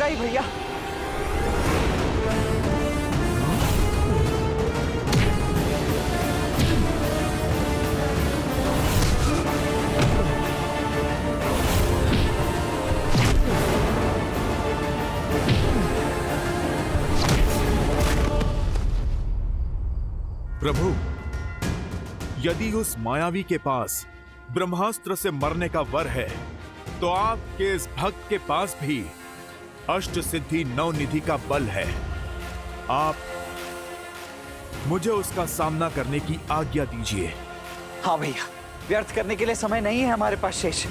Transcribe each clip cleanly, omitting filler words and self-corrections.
होगा ही भैया। प्रभु, यदि उस मायावी के पास ब्रह्मास्त्र से मरने का वर है, तो आपके इस भक्त के पास भी अष्ट सिद्धि नवनिधि का बल है। आप मुझे उसका सामना करने की आज्ञा दीजिए। हाँ भैया, व्यर्थ करने के लिए समय नहीं है हमारे पास शेष।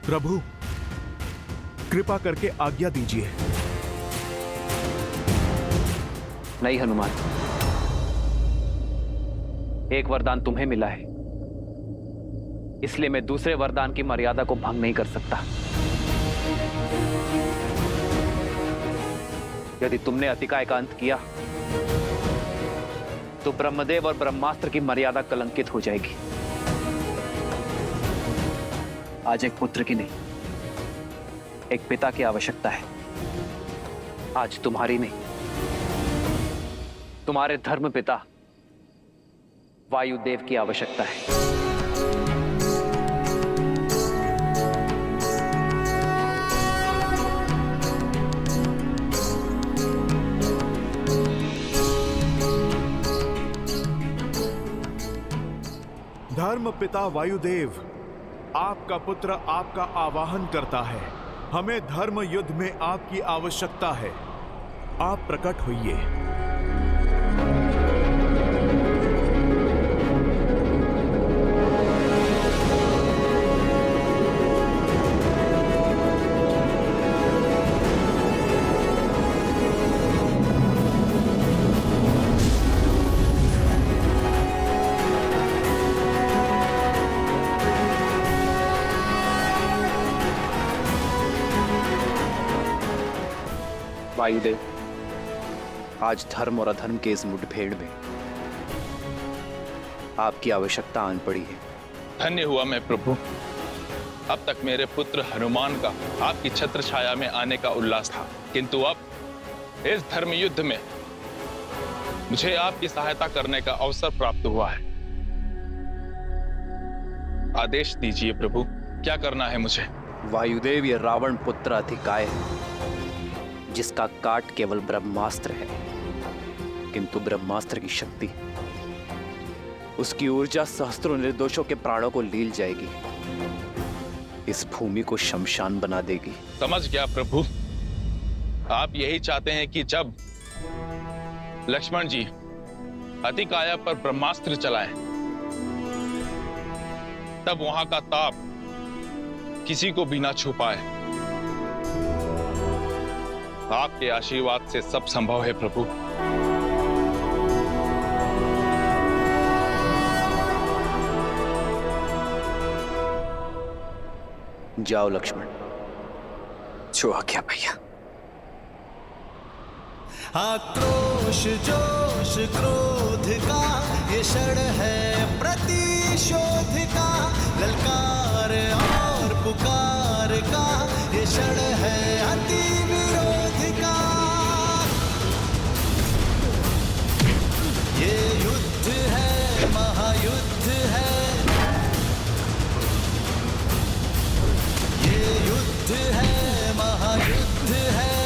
प्रभु, कृपा करके आज्ञा दीजिए। नहीं हनुमान, एक वरदान तुम्हें मिला है, इसलिए मैं दूसरे वरदान की मर्यादा को भंग नहीं कर सकता। यदि तुमने अतिकाय का अंत किया तो ब्रह्मदेव और ब्रह्मास्त्र की मर्यादा कलंकित हो जाएगी। आज एक पुत्र की नहीं, एक पिता की आवश्यकता है। आज तुम्हारी नहीं, तुम्हारे धर्म पिता वायुदेव की आवश्यकता है। धर्म पिता वायुदेव, आपका पुत्र आपका आवाहन करता है। हमें धर्म युद्ध में आपकी आवश्यकता है। आप प्रकट होइए। वायुदेव, आज धर्म और अधर्म के इस मुठभेड़ में आपकी आवश्यकता आन पड़ी है। धन्य हुआ मैं प्रभु। अब तक मेरे पुत्र हनुमान का आपकी छत्र छाया में आने का उल्लास था, किंतु अब इस धर्म युद्ध में मुझे आपकी सहायता करने का अवसर प्राप्त हुआ है। आदेश दीजिए प्रभु, क्या करना है मुझे? वायुदेव, ये रावण पुत्र अतिकाय है, जिसका काट केवल ब्रह्मास्त्र है, किंतु ब्रह्मास्त्र की शक्ति, उसकी ऊर्जा सहस्त्रों निर्दोषों के प्राणों को लील जाएगी, इस भूमि को शमशान बना देगी। समझ गया प्रभु। आप यही चाहते हैं कि जब लक्ष्मण जी अतिकाया पर ब्रह्मास्त्र चलाएं, तब वहां का ताप किसी को भी ना छू पाए। आपके आशीर्वाद से सब संभव है प्रभु। जाओ लक्ष्मण। जो आज्ञा भैया। आक्रोश जोश क्रोध का ये क्षण है प्रतिशोध का, ललकार और पुकार का ये क्षण है अति विरोध का। ये युद्ध है, महायुद्ध है, ये युद्ध है, महायुद्ध है।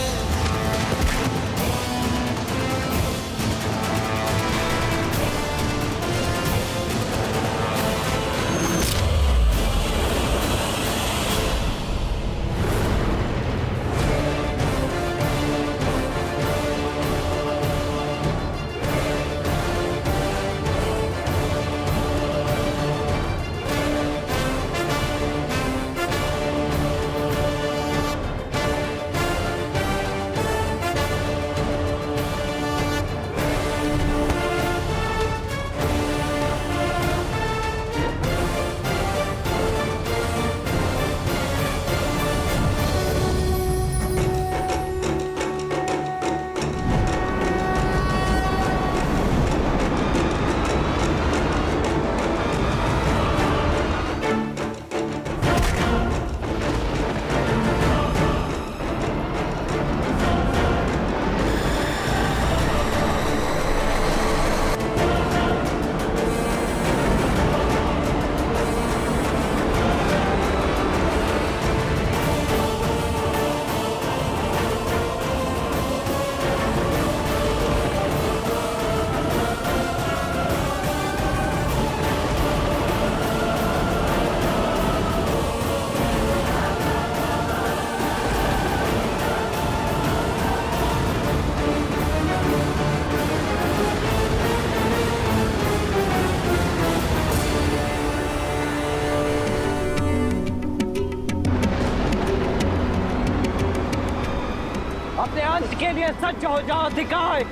अपने अंत के लिए सज्ज हो जाओ अधिकाय।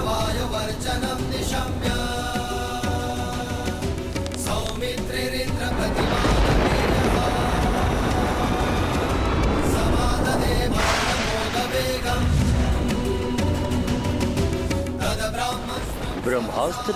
वायुवर्जनं निशम्य सौमित्रिरिन्द्र प्रतिमानमेयः समाददे बाणमोदवेगम् तद ब्रह्मास्त्र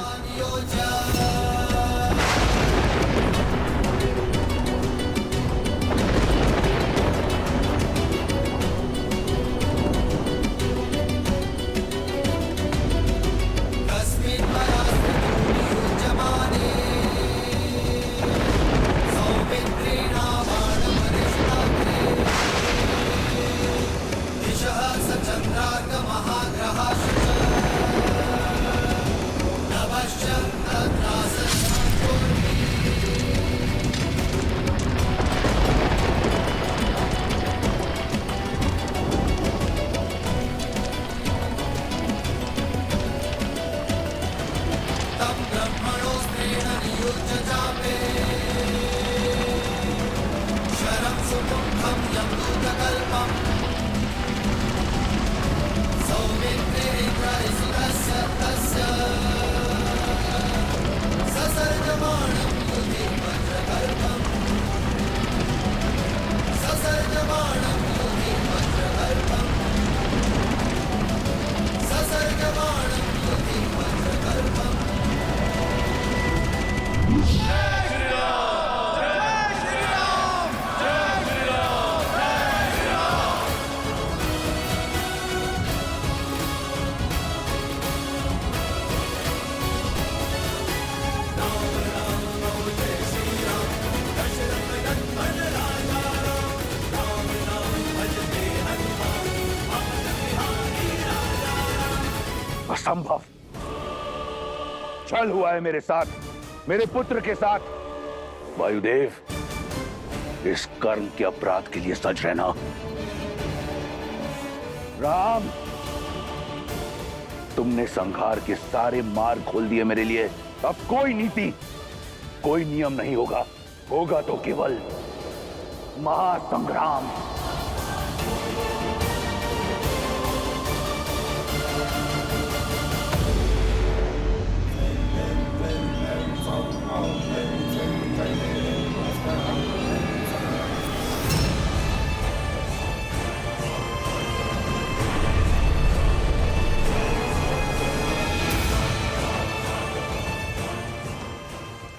असंभव। छल हुआ है मेरे साथ, मेरे पुत्र के साथ। वायुदेव, इस कर्म के अपराध के लिए सज रहना। राम, तुमने संहार के सारे मार्ग खोल दिए मेरे लिए। अब कोई नीति, कोई नियम नहीं होगा, होगा तो केवल महासंग्राम।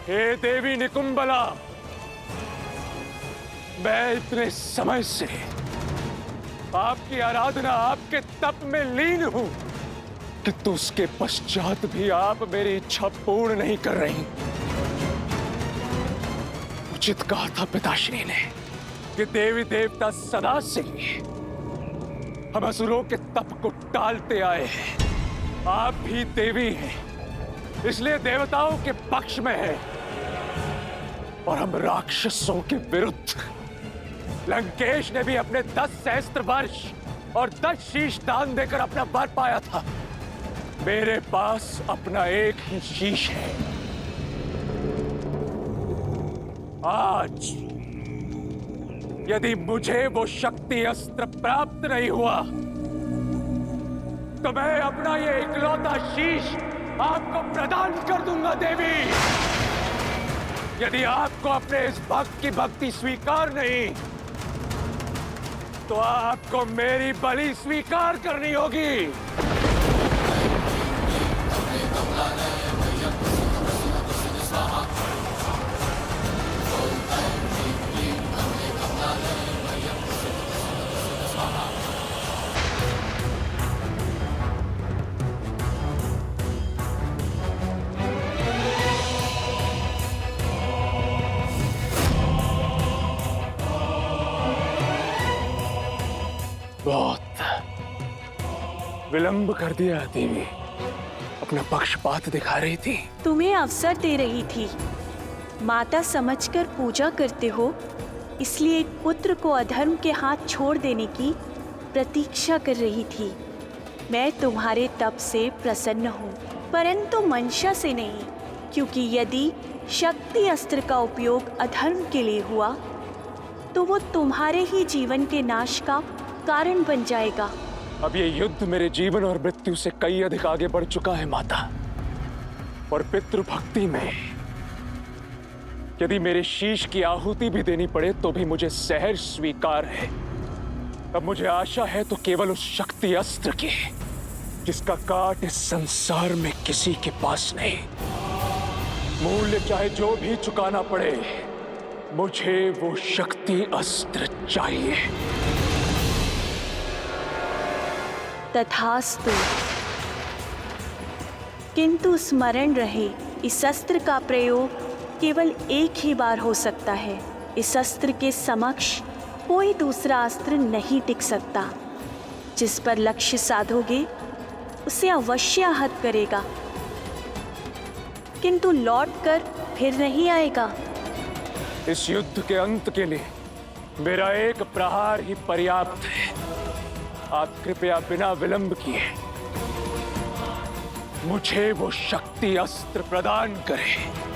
हे देवी निकुंबला, मैं इतने समय से आपकी आराधना, आपके तप में लीन हूं, किंतु उसके पश्चात भी आप मेरी इच्छा पूर्ण नहीं कर रही। उचित कहा था पिताश्री ने कि देवी देवता सदा से हम असुरों के तप को टालते आए हैं। आप भी देवी हैं, इसलिए देवताओं के पक्ष में है और हम राक्षसों के विरुद्ध। लंकेश ने भी अपने 10 सहस्त्र वर्ष और 10 शीश दान देकर अपना वर पाया था। मेरे पास अपना एक ही शीश है। आज यदि मुझे वो शक्ति अस्त्र प्राप्त नहीं हुआ तो मैं अपना ये इकलौता शीश आपको प्रदान कर दूंगा देवी। यदि आपको अपने इस भक्त की भक्ति स्वीकार नहीं तो आपको मेरी बलि स्वीकार करनी होगी। बहुत विलंब कर दिया देवी, अपना पक्षपात दिखा रही थी। तुम्हें अवसर दे रही थी। माता समझकर पूजा करते हो, इसलिए एक पुत्र को अधर्म के हाथ छोड़ देने की प्रतीक्षा कर रही थी। मैं तुम्हारे तप से प्रसन्न हूँ, परंतु मंशा से नहीं, क्योंकि यदि शक्ति अस्त्र का उपयोग अधर्म के लिए हुआ तो वो तुम्हारे ही जीवन के नाश का कारण बन जाएगा। अब ये युद्ध मेरे जीवन और मृत्यु से कई अधिक आगे बढ़ चुका है माता। और पितृभक्ति में यदि मेरे शीश की आहुति भी देनी पड़े तो भी मुझे सहर्ष स्वीकार है। अब मुझे आशा है तो केवल उस शक्ति अस्त्र की जिसका काट इस संसार में किसी के पास नहीं। मूल्य चाहे जो भी चुकाना पड़े, मुझे वो शक्ति अस्त्र चाहिए। तथास्तु। किंतु स्मरण रहे, इस अस्त्र का प्रयोग केवल एक ही बार हो सकता है। इस अस्त्र के समक्ष कोई दूसरा अस्त्र नहीं टिक सकता। जिस पर लक्ष्य साधोगे उसे अवश्य आहत करेगा, किंतु लौट कर फिर नहीं आएगा। इस युद्ध के अंत के लिए मेरा एक प्रहार ही पर्याप्त है। आप कृपया बिना विलंब किए मुझे वो शक्ति अस्त्र प्रदान करें।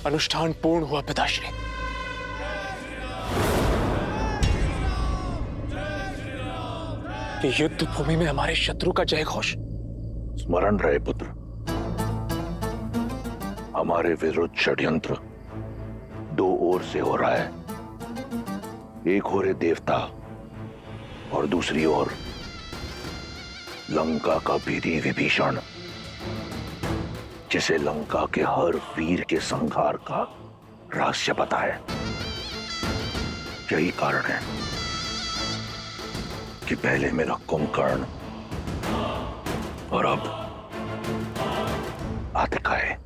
अनुष्ठान पूर्ण हुआ पिताश्री। ये युद्ध भूमि में हमारे शत्रु का जय घोष। स्मरण रहे पुत्र, हमारे विरुद्ध षड्यंत्र दो ओर से हो रहा है। एक ओर देवता और दूसरी ओर लंका का विधि विभीषण, जिसे लंका के हर वीर के संहार का रहस्य पता है। यही कारण है कि पहले मेरा कुंभकर्ण और अब आतिका है।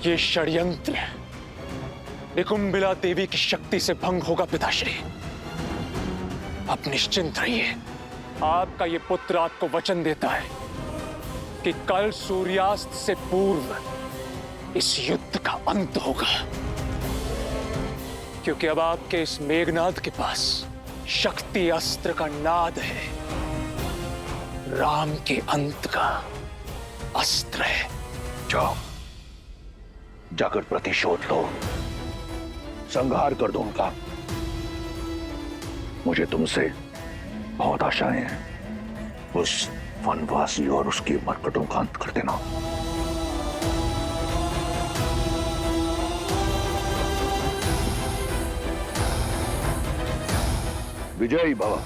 ये षड्यंत्र निकुंबिला देवी की शक्ति से भंग होगा पिताश्री। आप निश्चिंत रहिए। आपका ये पुत्र आपको वचन देता है कि कल सूर्यास्त से पूर्व इस युद्ध का अंत होगा, क्योंकि अब आपके इस मेघनाद के पास शक्ति अस्त्र का नाद है, राम के अंत का अस्त्र है। जाओ, जाकर प्रतिशोध लो, संहार कर दो उनका। मुझे तुमसे बहुत आशाएं हैं। उस वनवासी और उसके मरकटों का अंत कर देना। विजयी भव।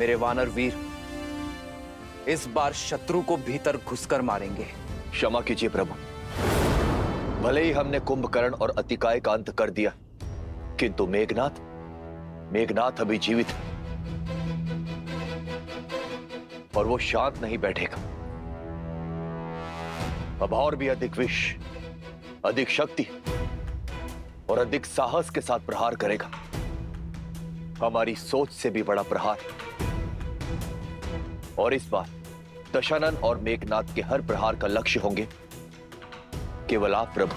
मेरे वानर वीर इस बार शत्रु को भीतर घुसकर मारेंगे। क्षमा कीजिए प्रभु, भले ही हमने कुंभकर्ण और अतिकाय का अंत कर दिया, किंतु मेघनाथ अभी जीवित है और वो शांत नहीं बैठेगा। अब और भी अधिक विष, अधिक शक्ति और अधिक साहस के साथ प्रहार करेगा। हमारी सोच से भी बड़ा प्रहार। और इस बार दशानन और मेघनाथ के हर प्रहार का लक्ष्य होंगे केवल आप प्रभु।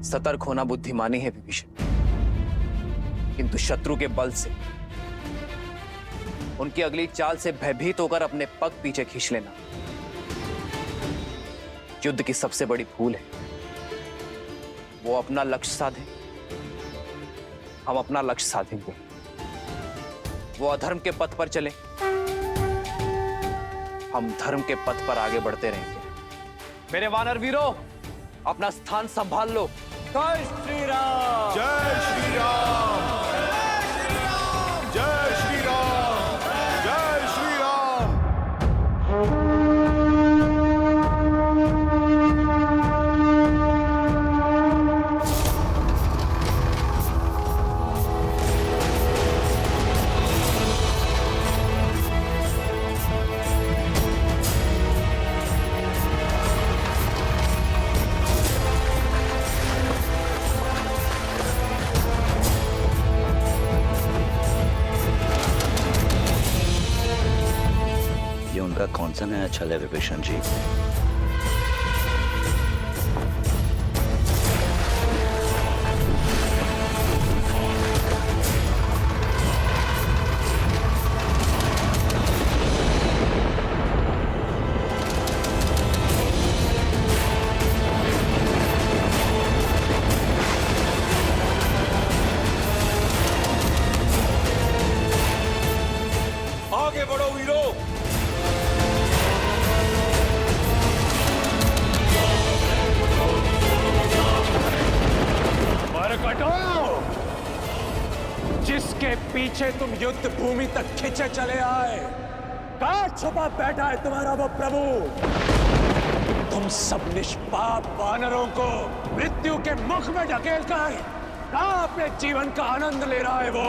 सतर्क होना बुद्धिमानी है विभीषण, किंतु शत्रु के बल से, उनकी अगली चाल से भयभीत होकर अपने पग पीछे खींच लेना युद्ध की सबसे बड़ी भूल है। वो अपना लक्ष्य साधे, हम अपना लक्ष्य साधेंगे। वो अधर्म के पथ पर चले, हम धर्म के पथ पर आगे बढ़ते रहेंगे। मेरे वानर वीरों, अपना स्थान संभाल लो। जय श्री राम। जय श्री राम। जय श्री राम। जय श्री राम। ये उनका कौन सा नया छल है विभीषण जी? आगे बढ़ो वीरों। मरकटो, जिसके पीछे तुम युद्ध भूमि तक खींचे चले आए, कहां छुपा बैठा है तुम्हारा वो प्रभु? तुम सब निष्पाप वानरों को मृत्यु के मुख में ढकेल कर कहां अपने जीवन का आनंद ले रहा है वो?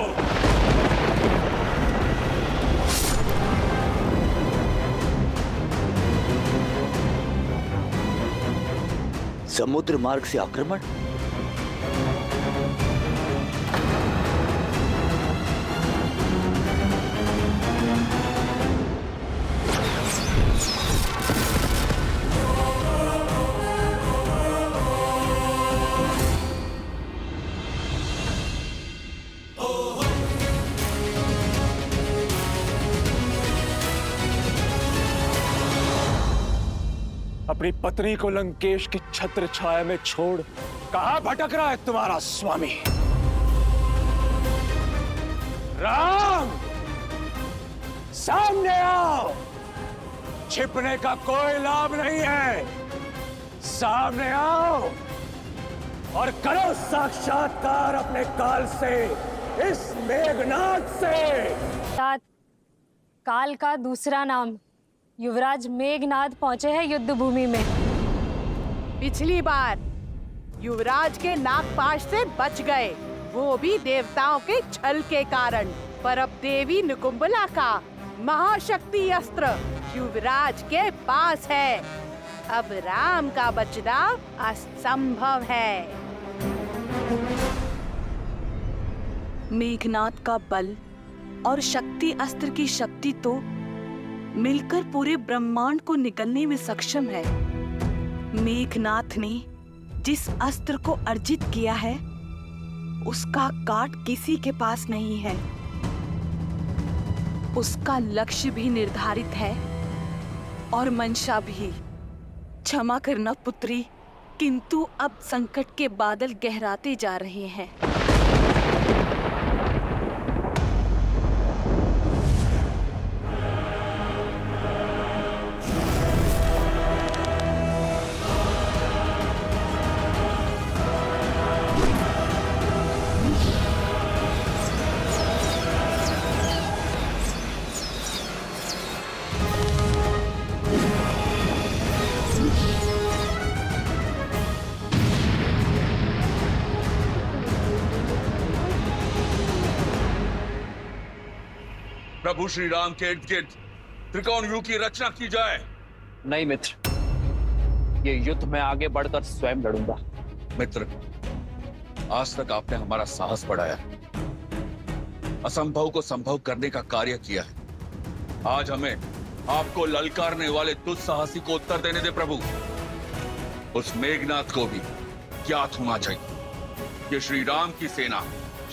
समुद्र मार्ग से आक्रमण? अपनी पत्नी को लंकेश की छत्र छाया में छोड़ कहां भटक रहा है तुम्हारा स्वामी? राम, सामने आओ। छिपने का कोई लाभ नहीं है। सामने आओ और करो साक्षात्कार अपने काल से, इस मेघनाथ से। काल का दूसरा नाम युवराज मेघनाथ पहुंचे हैं युद्ध भूमि में। पिछली बार युवराज के नागपाश से बच गए, वो भी देवताओं के छल के कारण। पर अब देवी नुकुंबला का महाशक्ति अस्त्र युवराज के पास है। अब राम का बचना असंभव है। मेघनाथ का बल और शक्ति अस्त्र की शक्ति तो मिलकर पूरे ब्रह्मांड को निगलने में सक्षम है। मेघनाथ ने जिस अस्त्र को अर्जित किया है, उसका काट किसी के पास नहीं है। उसका लक्ष्य भी निर्धारित है और मंशा भी। क्षमा करना पुत्री, किंतु अब संकट के बादल गहराते जा रहे हैं। प्रभु श्री राम के इर्द गिर्द त्रिकोण युग की रचना की जाए। नहीं मित्र, ये युद्ध में आगे बढ़कर स्वयं लड़ूंगा। मित्र, आज तक आपने हमारा साहस बढ़ाया, असंभव को संभव करने का कार्य किया है। आज हमें आपको ललकारने वाले दुस्साहसी को उत्तर देने दे प्रभु। उस मेघनाथ को भी ज्ञात होना चाहिए कि श्री राम की सेना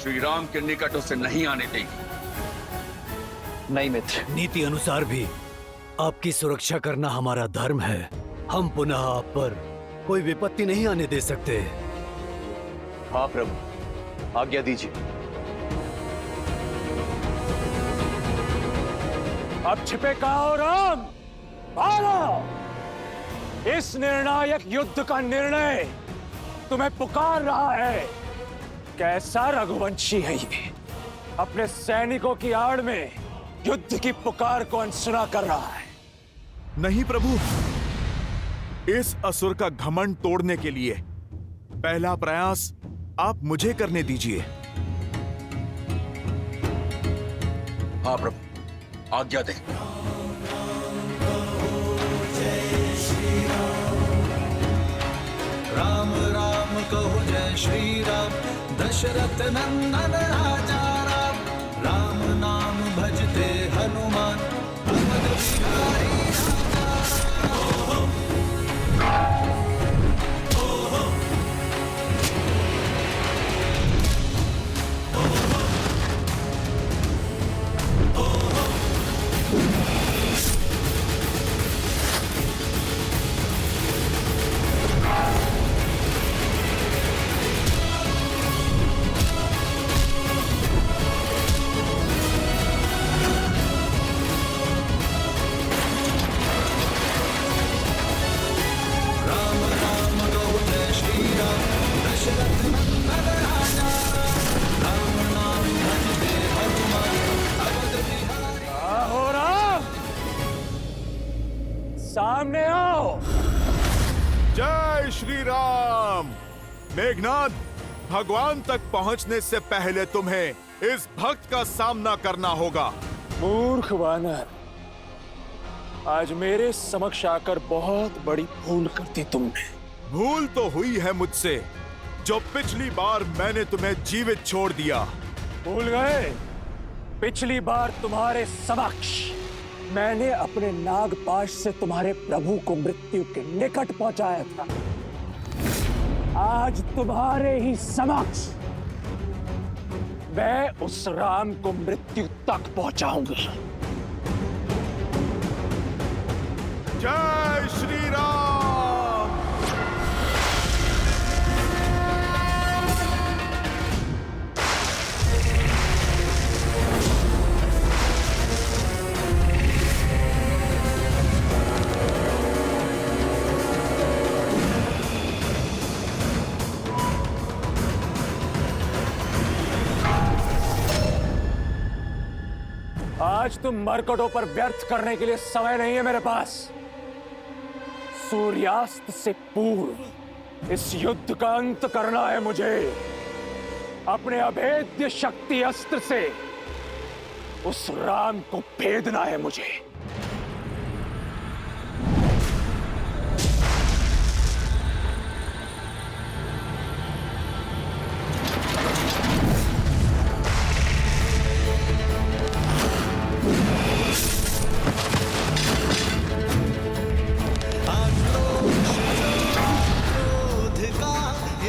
श्री राम के निकट उसे नहीं आने देगी। नहीं मित्र, नीति अनुसार भी आपकी सुरक्षा करना हमारा धर्म है। हम पुनः आप पर कोई विपत्ति नहीं आने दे सकते। हाँ प्रभु, आज्ञा दीजिए। अब छिपे कहाँ हो राम? बोलो! इस निर्णायक युद्ध का निर्णय तुम्हें पुकार रहा है। कैसा रघुवंशी है ये? अपने सैनिकों की आड़ में युद्ध की पुकार को अनसुना कर रहा है। नहीं प्रभु, इस असुर का घमंड तोड़ने के लिए पहला प्रयास आप मुझे करने दीजिए। हाँ प्रभु, आज्ञा दें। राम राम कहो जय श्री राम, दशरथ नंदन राजा राम। राम नाम भजते हनुमान, अवध बिहारी सामने आओ। जय श्री राम। मेघनाद, भगवान तक पहुंचने से पहले तुम्हें इस भक्त का सामना करना होगा। मूर्ख वानर, आज मेरे समक्ष आकर बहुत बड़ी भूल कर दी तुमने। भूल तो हुई है मुझसे, जो पिछली बार मैंने तुम्हें जीवित छोड़ दिया। भूल गए? पिछली बार तुम्हारे समक्ष मैंने अपने नागपाश से तुम्हारे प्रभु को मृत्यु के निकट पहुंचाया था। आज तुम्हारे ही समक्ष मैं उस राम को मृत्यु तक पहुंचाऊंगा। जय श्री राम। आज तुम मरकटों पर व्यर्थ करने के लिए समय नहीं है मेरे पास। सूर्यास्त से पूर्व इस युद्ध का अंत करना है मुझे। अपने अभेद्य शक्ति अस्त्र से उस राम को भेदना है मुझे।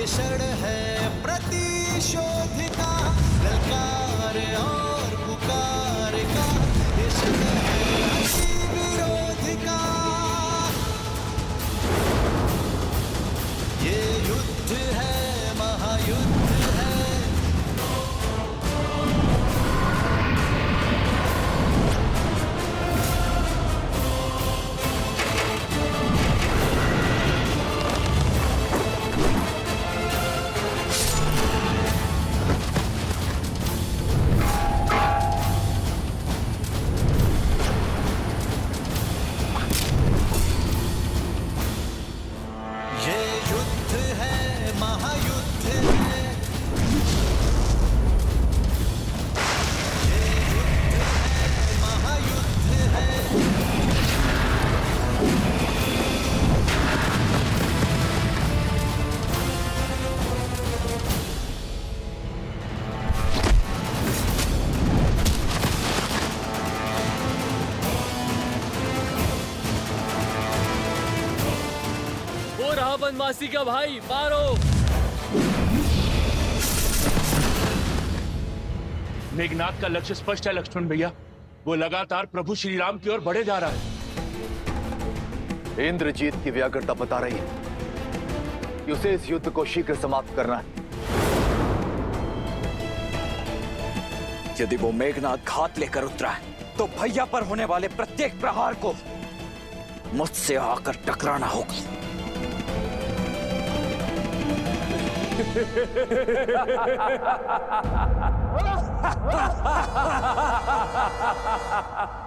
क्षण है प्रतिशोध का, ललकार और पुकार का ये क्षण है। वनवासी का भाई, मारो। मेघनाथ का लक्ष्य स्पष्ट है लक्ष्मण भैया। वो लगातार प्रभु श्री राम की ओर बढ़े जा रहा है। इंद्रजीत की व्याकुलता बता रही है कि उसे इस युद्ध को शीघ्र समाप्त करना है। यदि वो मेघनाथ घात लेकर उतरा है तो भैया पर होने वाले प्रत्येक प्रहार को मुझसे आकर टकराना होगा।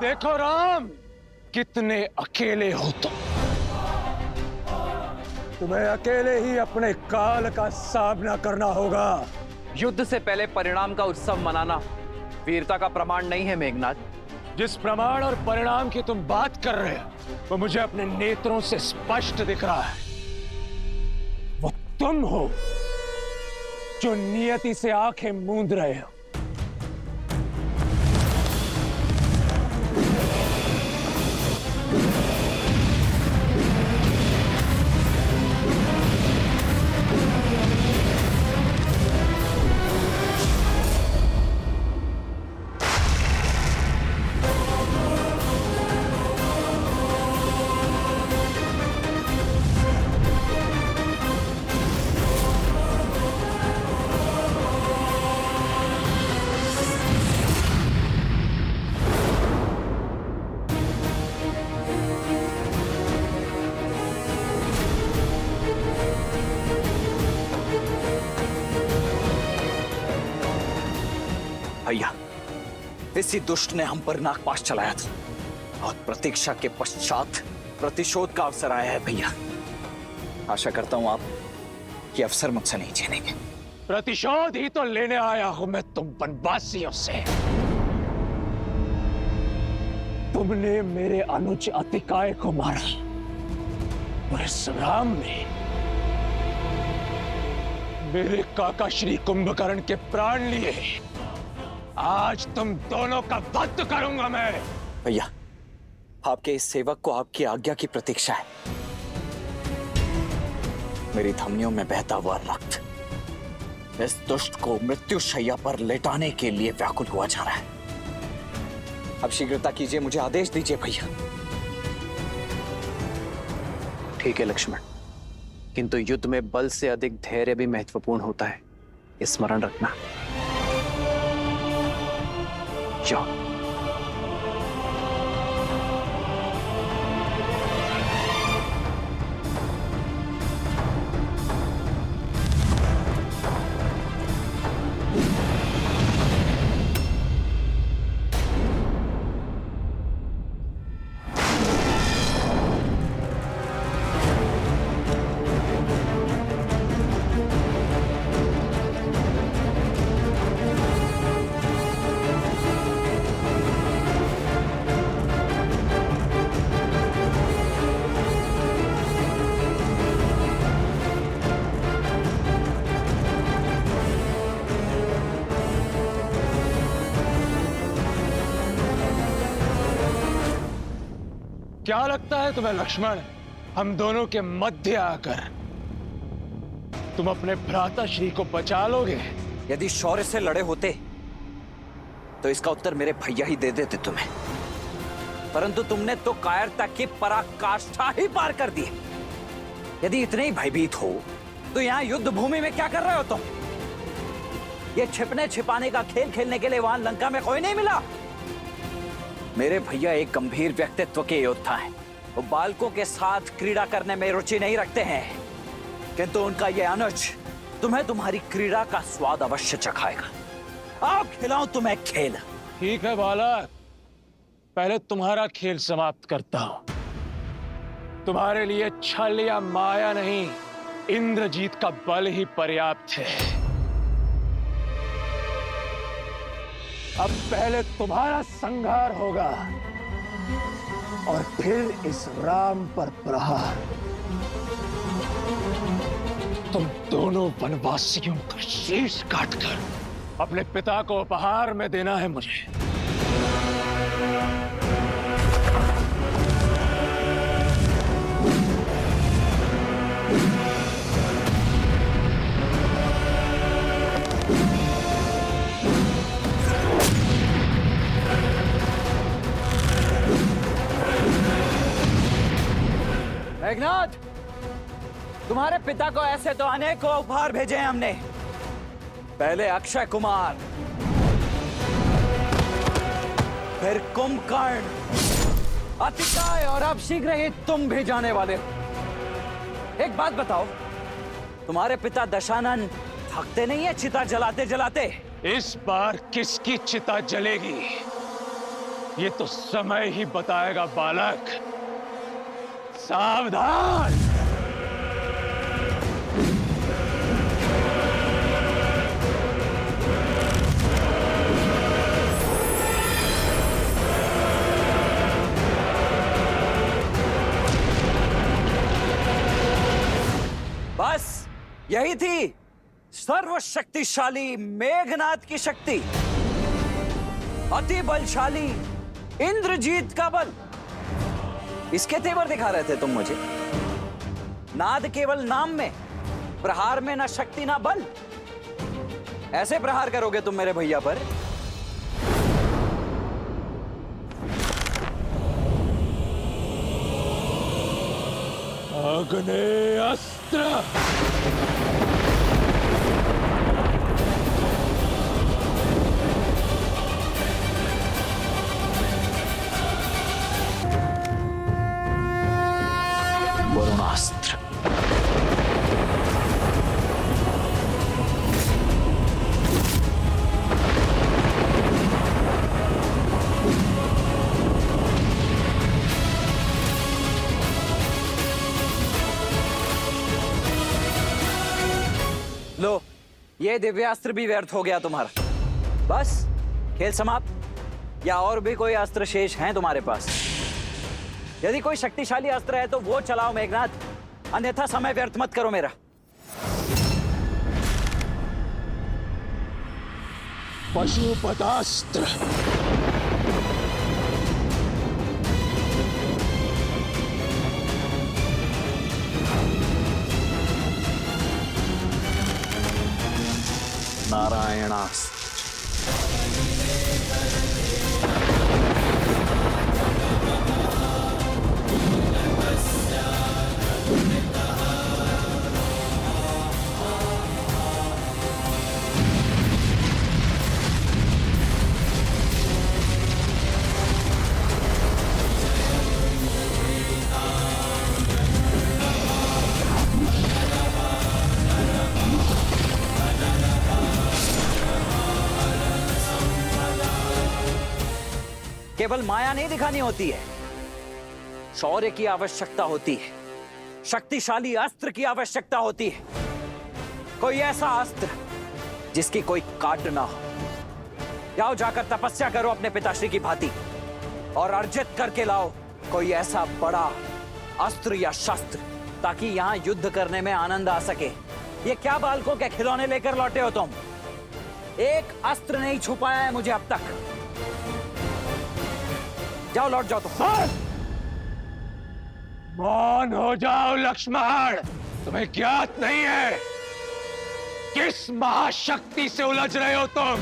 देखो राम, कितने अकेले हो तुम। तुम्हें अकेले ही अपने काल का सामना करना होगा। युद्ध से पहले परिणाम का उत्सव मनाना वीरता का प्रमाण नहीं है मेघनाथ। जिस प्रमाण और परिणाम की तुम बात कर रहे हो वो मुझे अपने नेत्रों से स्पष्ट दिख रहा है। वो तुम हो जो नियति से आंखें मूंद रहे हो। भैया, इसी दुष्ट ने हम पर नागपाश चलाया था और प्रतीक्षा के पश्चात प्रतिशोध का अवसर आया है भैया। आशा करता हूं आप ये अवसर मुझसे नहीं छीनेंगे। प्रतिशोध ही तो लेने आया हूं मैं तुम वनवासियों से। तुमने मेरे अनुज अतिकाय को मारा और इस राम ने मेरे काका श्री कुंभकर्ण के प्राण लिए। आज तुम दोनों का वध करूंगा मैं। भैया, आपके इस सेवक को आपकी आज्ञा की प्रतीक्षा है। मेरी धमनियों में बहता हुआ रक्त इस दुष्ट को मृत्यु शैया पर लेटाने के लिए व्याकुल हुआ जा रहा है। अब शीघ्रता कीजिए, मुझे आदेश दीजिए भैया। ठीक है लक्ष्मण, किंतु युद्ध में बल से अधिक धैर्य भी महत्वपूर्ण होता है, स्मरण रखना। जाओ। क्या लगता है तुम्हें लक्ष्मण, हम दोनों के मध्य आकर तुम अपने भ्राता श्री को बचा लोगे? यदि शौर्य से लड़े होते तो इसका उत्तर मेरे भैया ही दे देते तुम्हें, परंतु तुमने तो कायरता की पराकाष्ठा ही पार कर दी। यदि इतने ही भयभीत हो तो यहाँ युद्ध भूमि में क्या कर रहे हो तुम? ये छिपने छिपाने का खेल खेलने के लिए वहां लंका में कोई नहीं मिला। मेरे भैया एक गंभीर व्यक्तित्व के योद्धा हैं। वो बालकों के साथ क्रीड़ा करने में रुचि नहीं रखते हैं, किंतु उनका ये अनुज तुम्हें तुम्हारी क्रीड़ा का स्वाद अवश्य चखाएगा। आओ खिलाऊं तुम्हें खेल। ठीक है बालक, पहले तुम्हारा खेल समाप्त करता हूं। तुम्हारे लिए छल या माया नहीं, इंद्रजीत का बल ही पर्याप्त है। अब पहले तुम्हारा संहार होगा और फिर इस राम पर प्रहार। तुम दोनों वनवासियों का शीश काटकर अपने पिता को उपहार में देना है मुझे। मेघनाथ, तुम्हारे पिता को ऐसे तो अनेकों उपहार भेजे हैं हमने। पहले अक्षय कुमार, फिर कुंभकर्ण, अतिकाय और अब शीघ्र ही तुम भी जाने वाले हो। एक बात बताओ, तुम्हारे पिता दशानन थकते नहीं है चिता जलाते जलाते? इस बार किसकी चिता जलेगी ये तो समय ही बताएगा बालक। सावधान। बस यही थी सर्वशक्तिशाली मेघनाथ की शक्ति, अति बलशाली इंद्रजीत का बल। इसके तेवर दिखा रहे थे तुम मुझे। नाद केवल नाम में, प्रहार में ना शक्ति ना बल। ऐसे प्रहार करोगे तुम मेरे भैया पर? अग्नि अस्त्र। वरुणास्त्र। लो, ये दिव्यास्त्र भी व्यर्थ हो गया तुम्हारा। बस खेल समाप्त? या और भी कोई अस्त्र शेष हैं तुम्हारे पास? यदि कोई शक्तिशाली अस्त्र है तो वो चलाओ मेघनाथ, अन्यथा समय व्यर्थ मत करो मेरा। पशुपतास्त्र। नारायणास्त्र। केवल माया नहीं दिखानी होती है, शौर्य की आवश्यकता होती है, शक्तिशाली अस्त्र की आवश्यकता होती है। कोई ऐसा अस्त्र जिसकी कोई काट ना हो। जाओ, जाकर तपस्या करो अपने पिताश्री की भांति और अर्जित करके लाओ कोई ऐसा बड़ा अस्त्र या शस्त्र, ताकि यहां युद्ध करने में आनंद आ सके। ये क्या बालकों के खिलौने लेकर लौटे हो तुम? एक अस्त्र नहीं छुपाया है मुझे अब तक। जाओ, लौट जाओ तुम। मौन हो जाओ लक्ष्मण, तुम्हें ज्ञात नहीं है किस महाशक्ति से उलझ रहे हो तुम।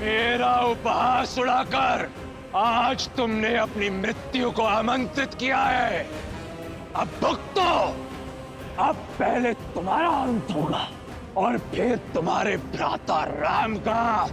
मेरा उपहास उड़ाकर आज तुमने अपनी मृत्यु को आमंत्रित किया है। अब भुगतो। अब पहले तुम्हारा अंत होगा और फिर तुम्हारे भ्राता राम का।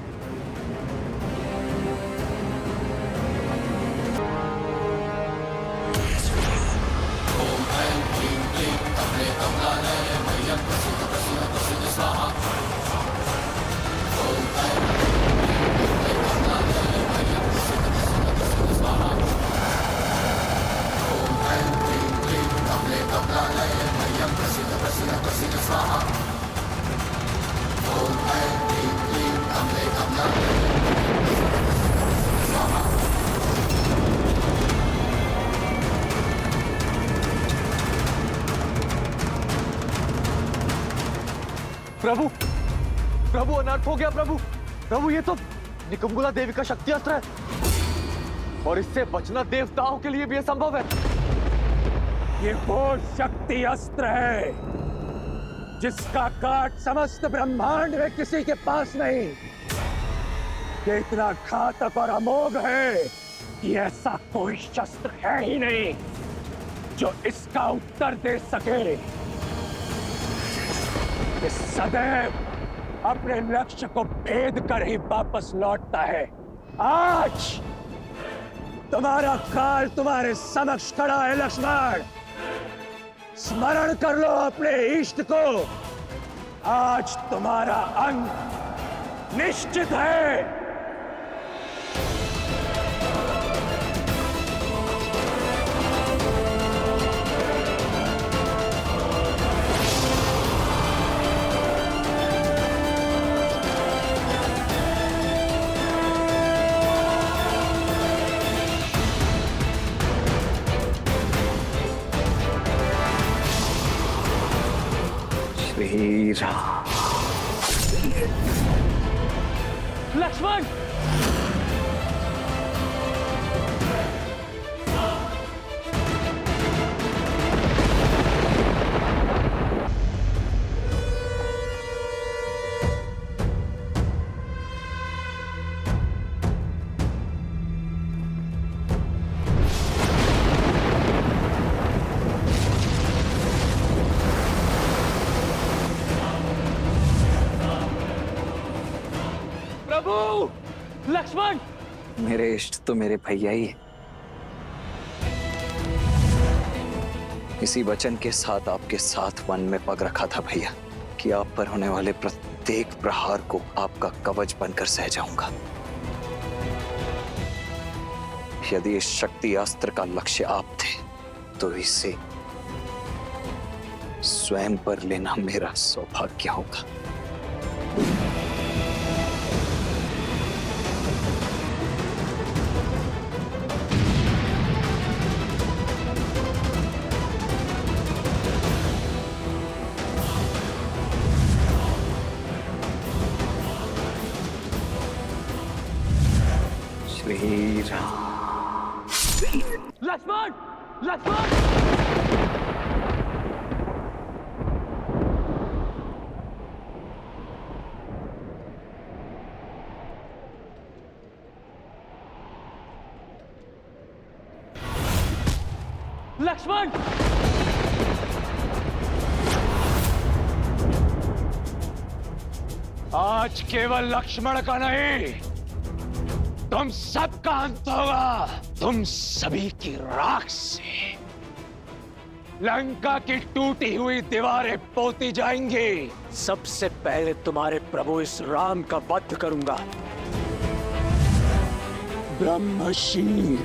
प्रभु, प्रभु अनर्थ हो गया प्रभु। प्रभु, ये तो निकुंभला देवी का शक्ति अस्त्र है और इससे बचना देवताओं के लिए भी असंभव है। ये वो शक्ति अस्त्र है जिसका काट समस्त ब्रह्मांड में किसी के पास नहीं। ये इतना घातक और अमोघ है कि ऐसा कोई शस्त्र है ही नहीं जो इसका उत्तर दे सके। ये सदैव अपने लक्ष्य को भेद कर ही वापस लौटता है। आज तुम्हारा काल तुम्हारे समक्ष खड़ा है लक्ष्मण। स्मरण कर लो अपने इष्ट को। आज तुम्हारा अंत निश्चित है। श्री राम। लक्ष्मण, लक्ष्मण, मेरे इष्ट तो मेरे भैया ही है। इसी वचन के साथ आपके साथ वन में पग रखा था भैया कि आप पर होने वाले प्रत्येक प्रहार को आपका कवच बनकर सह जाऊंगा। यदि इस शक्ति अस्त्र का लक्ष्य आप थे तो इसे स्वयं पर लेना मेरा सौभाग्य होगा। श्री राम। लक्ष्मण, लक्ष्मण, लक्ष्मण, आज केवल लक्ष्मण का नहीं, तुम सबका अंत होगा। तुम सभी की राख से लंका की टूटी हुई दीवारें पोती जाएंगी। सबसे पहले तुम्हारे प्रभु इस राम का वध करूंगा। ब्रह्मशील